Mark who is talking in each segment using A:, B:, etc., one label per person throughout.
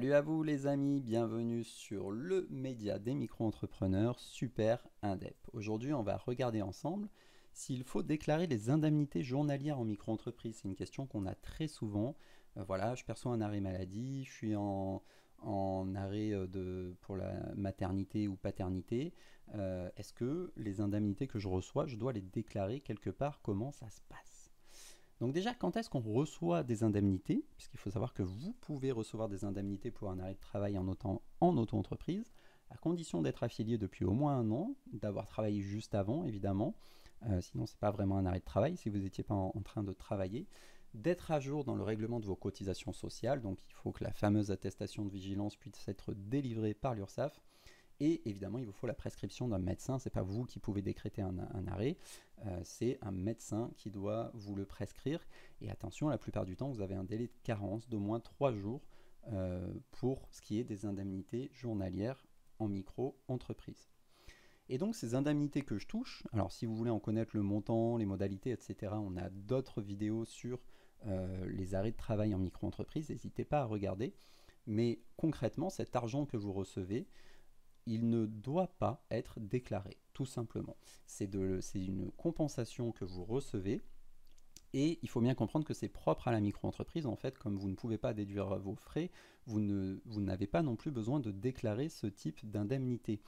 A: Salut à vous les amis, bienvenue sur le média des micro-entrepreneurs Super Indep. Aujourd'hui on va regarder ensemble s'il faut déclarer les indemnités journalières en micro-entreprise. C'est une question qu'on a très souvent. Voilà, je perçois un arrêt maladie, je suis en arrêt pour la maternité ou paternité. Est-ce que les indemnités que je reçois, je dois les déclarer quelque part? Comment ça se passe? Donc déjà, quand est-ce qu'on reçoit des indemnités? Puisqu'il faut savoir que vous pouvez recevoir des indemnités pour un arrêt de travail en auto-entreprise, à condition d'être affilié depuis au moins un an, d'avoir travaillé juste avant, évidemment. Sinon, ce n'est pas vraiment un arrêt de travail si vous n'étiez pas en train de travailler. D'être à jour dans le règlement de vos cotisations sociales, donc il faut que la fameuse attestation de vigilance puisse être délivrée par l'URSSAF. Et évidemment, il vous faut la prescription d'un médecin. Ce n'est pas vous qui pouvez décréter un arrêt, c'est un médecin qui doit vous le prescrire. Et attention, la plupart du temps, vous avez un délai de carence d'au moins 3 jours pour ce qui est des indemnités journalières en micro-entreprise. Et donc ces indemnités que je touche, alors si vous voulez en connaître le montant, les modalités, etc., on a d'autres vidéos sur les arrêts de travail en micro-entreprise, n'hésitez pas à regarder. Mais concrètement, cet argent que vous recevez, il ne doit pas être déclaré, tout simplement. C'est une compensation que vous recevez, et il faut bien comprendre que c'est propre à la micro-entreprise. En fait, comme vous ne pouvez pas déduire vos frais, vous n'avez pas non plus besoin de déclarer ce type d'indemnité.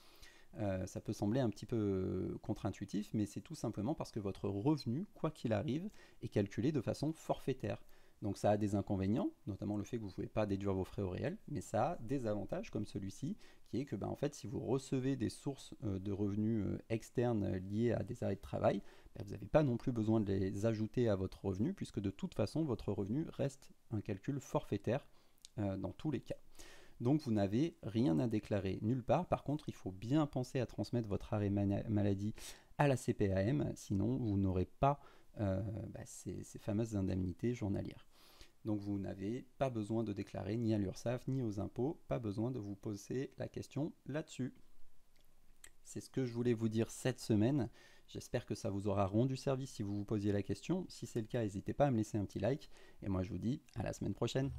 A: Ça peut sembler un petit peu contre-intuitif, mais c'est tout simplement parce que votre revenu, quoi qu'il arrive, est calculé de façon forfaitaire. Donc ça a des inconvénients, notamment le fait que vous ne pouvez pas déduire vos frais au réel, mais ça a des avantages comme celui-ci, qui est que en fait, si vous recevez des sources de revenus externes liées à des arrêts de travail, vous n'avez pas non plus besoin de les ajouter à votre revenu, puisque de toute façon, votre revenu reste un calcul forfaitaire dans tous les cas. Donc vous n'avez rien à déclarer nulle part. Par contre, il faut bien penser à transmettre votre arrêt maladie à la CPAM, sinon vous n'aurez pas ces fameuses indemnités journalières. Donc vous n'avez pas besoin de déclarer ni à l'URSSAF ni aux impôts, pas besoin de vous poser la question là-dessus. C'est ce que je voulais vous dire cette semaine. J'espère que ça vous aura rendu service si vous vous posiez la question. Si c'est le cas, n'hésitez pas à me laisser un petit like. Et moi je vous dis à la semaine prochaine.